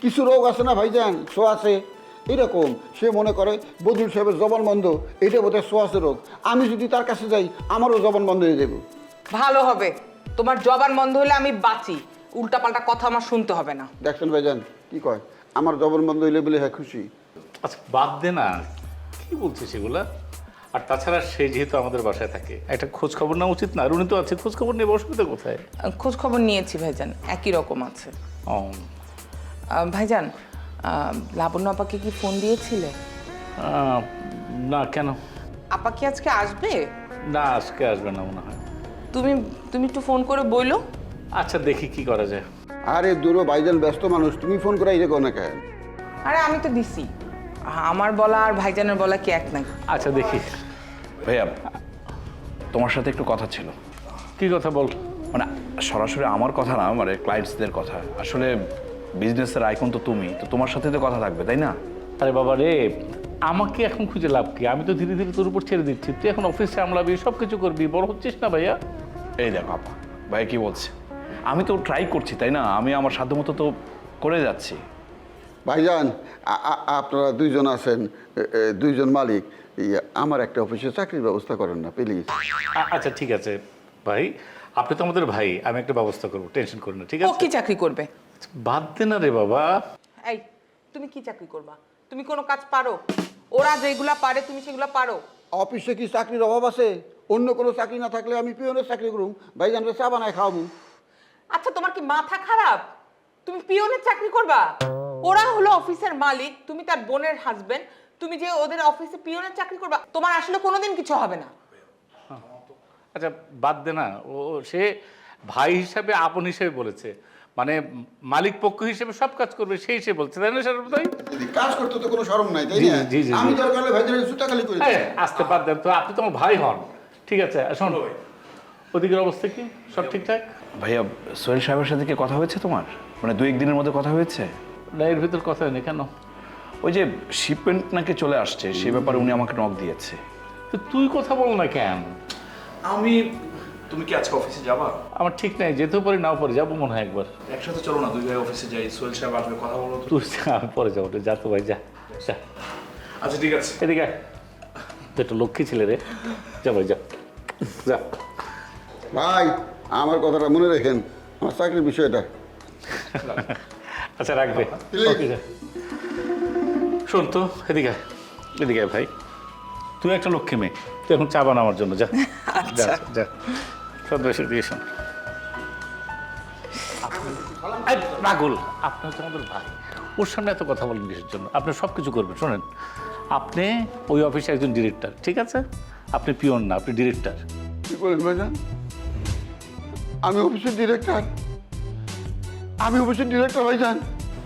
কিছু রোগ আছে না ভাইজান, সোয়াশে এরকম। সে মনে করে বদরুল সাহেবের জবান বন্ধ, এটা বোধহয় সোয়াশে রোগ। আমি যদি তার কাছে যাই আমারও জবান বন্ধ হয়ে যাবে। ভালো হবে, তোমার জবান বন্ধ হলে আমি বাঁচি, উল্টাপাল্টা কথা আমার শুনতে হবে না। দেখছেন ভাইজান কি কয়, আমার জবান বন্ধ হইলে বলে হ্যাঁ খুশি। আচ্ছা বাদ দে না, কি বলছিস সেগুলা? আর তাছাড়া সে যেহেতু আমাদের বাসায় থাকে, একটা খোঁজ খবর নেওয়া উচিত না? আর উনি তো আছে, খোঁজ খবর নেবে, অসুবিধা কোথায়? খোঁজ খবর নিয়েছি ভাইজান, একই রকম আছে। ও ভাইজান, লাবণ্য আপাকে কি ফোন দিয়েছিলে? না, কেন? আপা কি আজকে আসবে? না, আজকে আসবে না মনে হয়। তুমি একটু ফোন করে বইলো। আচ্ছা দেখি কি করা যায়। আরে দূরও ভাইজান ব্যস্ত মানুষ, তুমি ফোন করে এই রেখো না কেন? আরে আমি তো দিছি, আমার বলা আর ভাইজানের বলা কি এক নাকি? আচ্ছা দেখি। ভাইয়া, তোমার সাথে একটু কথা ছিল। কি কথা বল? মানে সরাসরি আমার কথা না, মানে ক্লায়েন্টসদের কথা। আসলে বিজনেসের আইকন তো তুমি, তো তোমার সাথে তো কথা থাকবে, তাই না? আরে বাবা রে, আমাকে এখন খুঁজে লাভ কি? আমি তো ধীরে ধীরে তোর উপর ছেড়ে দিচ্ছি, তুই এখন অফিস সামলাবি, সব কিছু করবি, বড় হচ্ছিস না ভাইয়া? এই দেখো আপা, ভাইয়া কি বলছে, আমি তো ট্রাই করছি, তাই না? আমি আমার সাধ্যমতো তো করে যাচ্ছি। ভাইজান আপনারা দুইজন আছেন, দুইজন মালিক, আমার একটা অফিসে চাকরির ব্যবস্থা করেন না প্লিজ। আচ্ছা ঠিক আছে ভাই, আপনি তো আমাদের ভাই, আমি একটা ব্যবস্থা করবো, টেনশন করেন না, ঠিক ও আছে? কি চাকরি করবে? বাদ দে না রে বাবা। এই, তুমি কি চাকরি করবা? তুমি কোনো কাজ পারো? ওরা যেগুলা পারে তুমি সেগুলা পারো? অফিসে কি চাকরির অভাব আছে? অন্য কোনো চাকরি না থাকলে আমি পিওনের চাকরি করুম, ভাইজানরে চা বানায় খাওয়াবো। আচ্ছা তোমার কি মাথা খারাপ? তুমি পিওনের চাকরি করবা? ওরা হলো অফিসের মালিক, তুমি তার বোনের হাজবেন্ড, তুমি যে ওদের অফিসে পিওনের চাকরি করবা, তোমার আসলে কোনোদিন কিছু হবে না। আচ্ছা বাদ দে না, ও সে ভাই হিসাবে, আপন হিসেবে বলেছে, মানে মালিক পক্ষ হিসেবে সব কাজ করবে সেই সে বলছে, তাই না স্যার? তাই কাজ করতে তো কোনো শরম নাই, তাই না? জি, জি, জি। আমি দরকার হলে ভাইজানের জুতা খালি করে দিই। আসতে বাদ দেন তো, আপনি তো আমার ভাই হন। ঠিক আছে, শোন, ওদিকের অবস্থা কি? সব ঠিকঠাক? ভাইয়া, সোহেল সাহেবের সাথে কি কথা হয়েছে তোমার? মানে 2-1 দিনের মধ্যে কথা হয়েছে? না, এর ভিতর কথা হয়নি কেন? ওই যে শিপমেন্ট নাকি চলে আসছে, সে ব্যাপারে উনি আমাকে নক দিয়েছে। তো তুই কথা বল না কেন? তুমি কি আজকে অফিসে যাবা? আমার ঠিক নাই, যেতেও পারি নাও পারি, যাবো মনে হয় একবার। একসাথে চলো না, দুই ভাই অফিসে যাই, সোহেল সাহেব আসবে, কথা বলো। তুই যা, আমি পরে যাবো, যা তো ভাই, যা যা। আচ্ছা ঠিক আছে। এদিকে আয়। তুই একটা লক্ষ্মী ছেলে রে, যা ভাই যা যা। ভাই আমার কথাটা মনে রেখেন, আমার চাকরির বিষয়টা। আচ্ছা রাখবে। Please. ওকে, যা। শোন তো, এদিকে আয়, এদিকে আয় ভাই, তুই একটা লক্ষ্মী মেয়ে, তুই এখন চা বানা আমার জন্য, যা যা যা। সব বেশি দিয়ে শোন, রাগুল, আপনি হচ্ছে আমাদের ভাই, ওর সামনে এত কথা বলেন কিসের জন্য? আপনি সব কিছু করবেন। শোনেন, আপনি ওই অফিসে একজন ডিরেক্টর, ঠিক আছে? আপনি পিওন না, আপনি ডিরেক্টর। কি বলেন ভাইজান? আমি অফিসের ডিরেক্টর? আমি অফিসের ডিরেক্টর ভাইজান?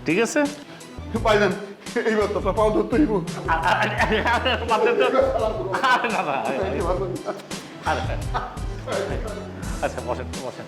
ঠিক আছে? ভাইজান এইবার তো পাও ধরতে হইব। আরে না না, আরে, আচ্ছা বসেন বসেন।